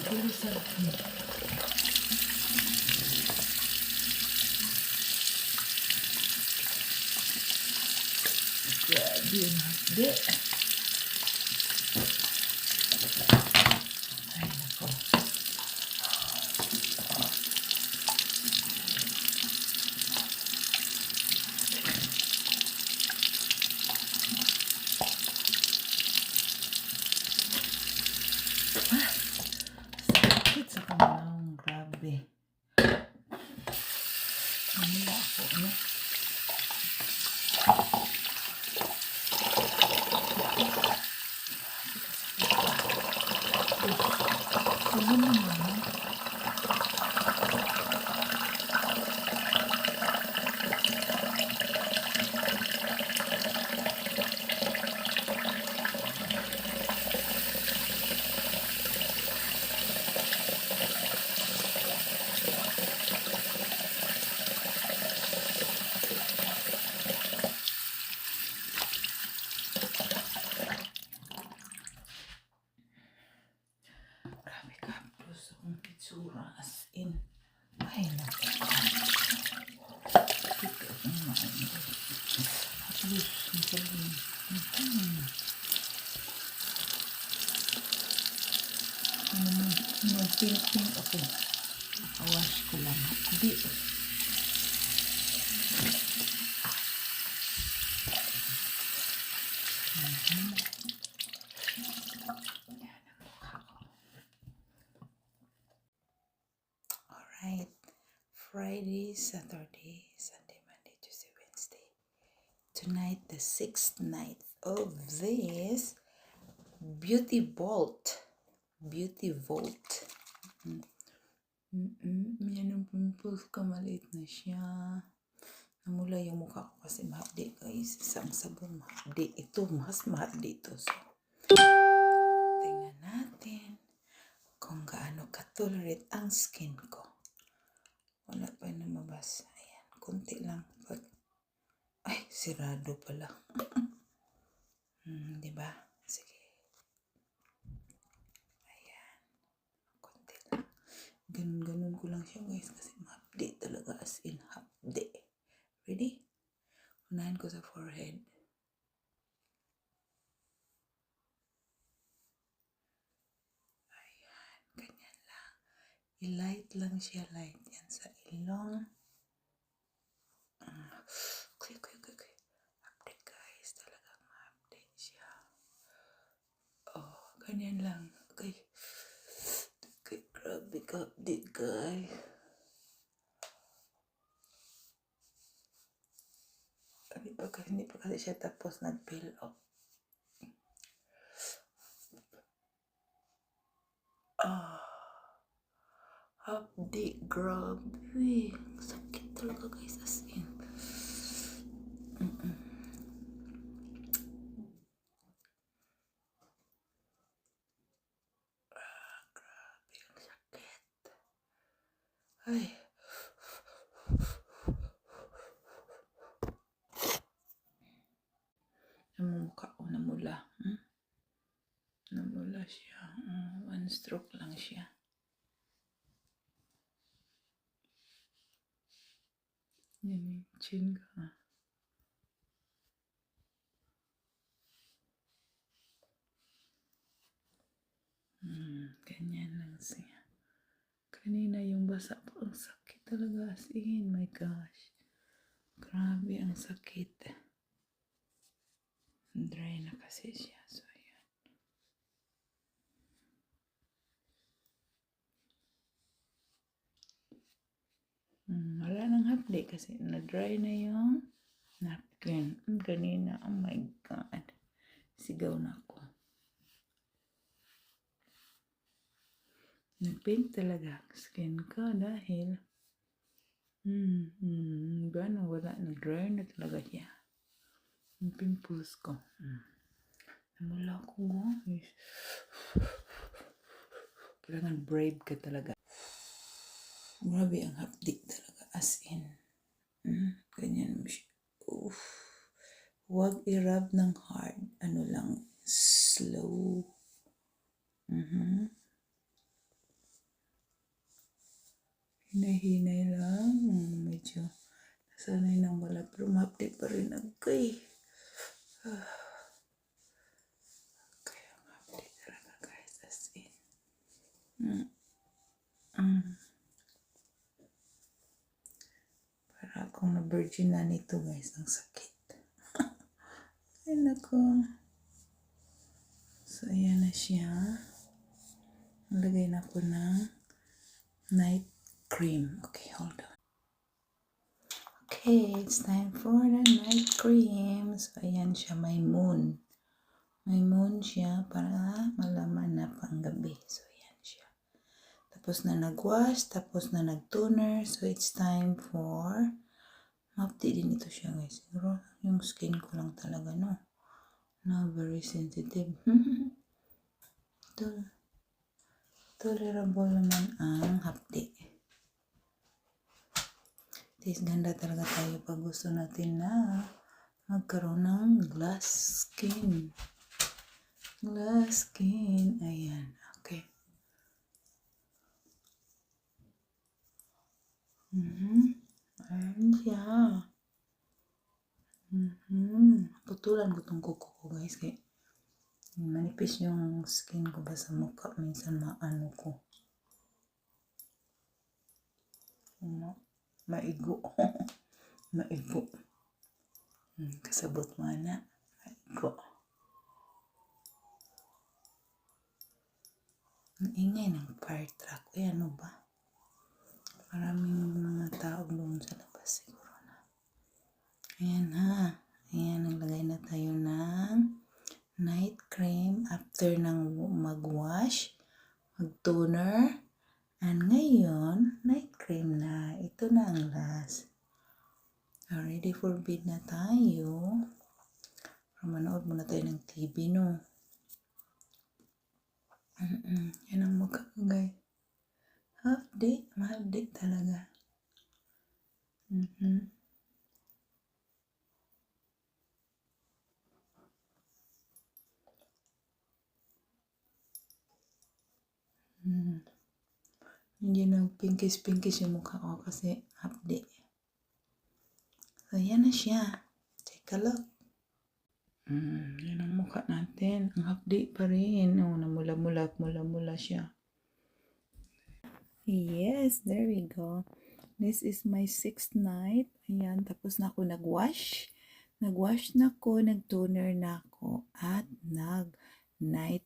Very sarap niya. Grabe yung hapde. Ay, nako. Sakit sa kamang. Grabe. Mamila ako, no? Ano naman? Grabe ka, puso kong pitsura as in. Ay, naku. Ito ang maano. At least, masabi. Mag-pink ako. Awash ko lang. Hindi. Alright. Friday, Saturday, Sunday, Monday, Tuesday, Wednesday. Tonight, the 6th night of this Beauty Vault. Beauty Vault. Yan yung pimples ko. Maliit na siya. Namula yung mukha ko kasi mahapdi guys. Isang sabon mahapdi. Ito, mas mahapdi ito. So, tingnan natin kung gaano ka-tolerate ang skin ko. Wala pa yung lumabas. Ayan, kunti lang. Ay, sirado pala. Diba? Sige. Ayan. Kunti lang. Ganun ko lang siya guys kasi mahapdi talaga as in hapdi. Ready? Unahin ko sa forehead. Ayan, ganyan lang. I-light lang siya, light yan sa ilong. Okay. Update guys, talagang ma-update siya. Oh, ganyan lang. Okay, grabe ka update guys. Hindi pa kasi siya tapos nag-peel up. Update, grabe. Sakit talaga guys, as in. Grabe yung sakit. Ay. Ang mukha ko namula. Namula siya. One stroke lang siya. Yan yung chin ka. Ganyan lang siya. Kanina yung basa pa. Ang sakit talaga as in. My gosh. Grabe ang sakit. Dry na kasi siya. So, ayan. Wala nang hapdi kasi na-dry na yung napkin. Kanina, oh my God. Sigaw na ako. Nag-pink talaga ang skin ko dahil gano'n wala. Nag-dry na talaga siya. Yung pimples ko. Namula ko guys. Kailangan brave ka talaga. Grabe ang hapdi talaga as in. Ganyan mo siya. Huwag i-rub ng hard. Ano lang, slow. Hinay-hinay lang. Medyo nasanay ng balat. Pero ma-update pa rin agay. Kaya ma-update talaga guys. As in. Para akong na-virgin na nito guys. Ang sakit. Ay nako. So ayan na siya. Nalagay na ko ng night cream. Okay, hold on. Okay, it's time for the night cream. So ayan siya, may moon. May moon siya para malaman na panggabi. So ayan siya. Tapos na nag-wash, tapos na nag-toner. So it's time for ma-update din ito siya guys. Siguro yung skin ko lang talaga no. Na very sensitive. Tolerable naman ang hapdi. Tis ganda talaga tayo pag gusto natin na magkaroon ng glass skin. Glass skin. Ayan. Okay. Ayan siya. Putulan ko tong kuko ko guys. Kaya manipis yung skin ko ba sa mukha. Minsan maano ko. Maigo. Maigo. Kasabot mo na. Maigo. Ang ingay ng fire truck. Eh ano ba? Maraming mga tao doon sa labas siguro na. Ayan ha. Ayan, naglagay na tayo ng night cream after ng mag-wash, mag-toner, and ngayon, night cream na. Ito na ang last. Ready for bed na tayo. Manood muna tayo ng TV, no? Yan ang mukha ko, guys. Half day, half day talaga. Hindi na pinkish-pinkish yung mukha ko kasi half day. So, yan na siya. Take a look. Yan ang mukha natin. Ang hapdi pa rin. Oh, namula-mula siya. Yes, there we go. This is my 6th night. Ayan, tapos na ako nag-wash. Nag-wash na ako, nag-toner na ako, at nag-night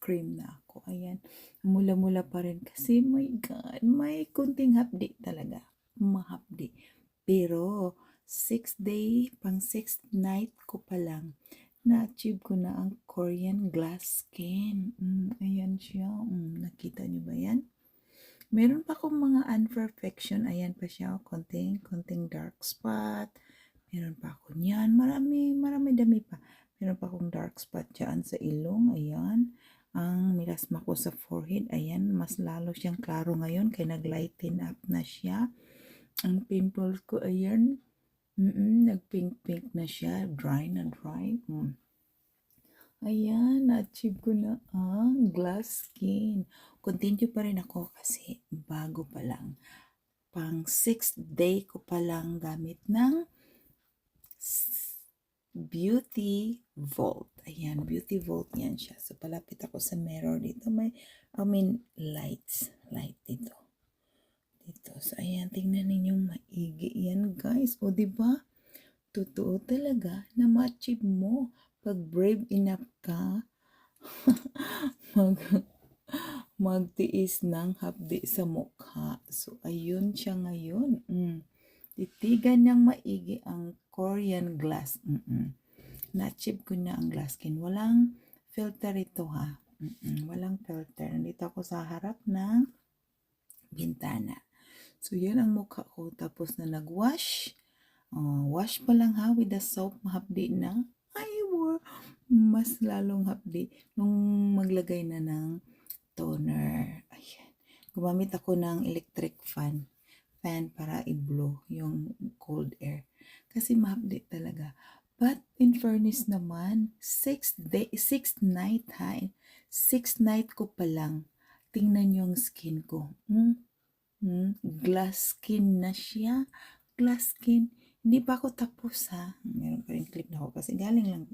cream na ako. Ayan, mula-mula pa rin kasi, my God, may kunting hapdi talaga. Mahapdi. Pero, 6th day, pang 6th night ko pa lang, na-achieve ko na ang Korean glass skin. Ayan siya. Nakita niyo ba yan? Meron pa akong mga imperfection. Ayan pa siya. Konting dark spot. Meron pa ako niyan. Marami dami pa. Meron pa akong dark spot dyan sa ilong. Ayan. Ang milasma ko sa forehead. Ayan. Mas lalo siyang klaro ngayon. Kaya nag-lighten up na siya. Ang pimples ko, ayan. Nag-pink na siya. Dry na dry. Ayan, na-achieve ko na ang glass skin. Continue pa rin ako kasi bago pa lang. Pang 6th day ko pa lang gamit ng Beauty Vault. Ayan, Beauty Vault yan siya. So, palapit ako sa mirror dito. Light dito. So, ayan, tingnan ninyong maigi yan, guys. O, diba? Totoo talaga na ma-achieve mo pag brave enough ka magtiis ng hapdi sa mukha. So, ayun siya ngayon. Titigan niyang maigi ang Korean glass. Na-achieve ko na ang glass skin. Walang filter ito ha. Walang filter. Nandito ako sa harap ng bintana. So, yan ang mukha ko. Tapos na nag-wash. Wash pa lang ha with the soap. Mahapdi na. Mas lalong hapdi nung maglagay na ng toner. Ayan. Gumamit ako ng electric fan para i-blow yung cold air. Kasi mahapdi talaga. But in fairness naman, 6th night ha. 6th night ko pa lang. Tingnan yung skin ko. Glass skin na siya. Glass skin. Hindi pa ako tapos ha. Meron pa rin clip na ako kasi galing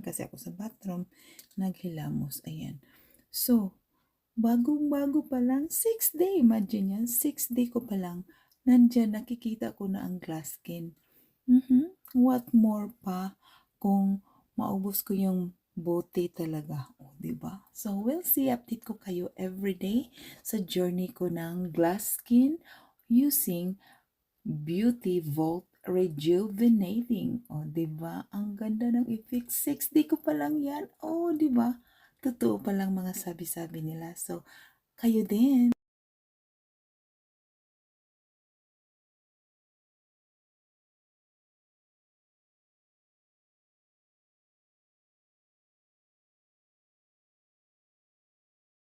kasi ako sa bathroom. Naghilamos. Ayan. So, bagong-bago pa lang, 6th day, imagine yan, 6th day ko pa lang, nandyan, nakikita ko na ang glass skin. What more pa kung maubos ko yung bote talaga, o, diba? So, we'll see, update ko kayo everyday sa journey ko ng glass skin using Beauty Vault Rejuvenating. O, diba? Ang ganda ng effect. 6 day ko pa lang yan. O, diba? Totoo pa lang mga sabi-sabi nila. So, kayo din.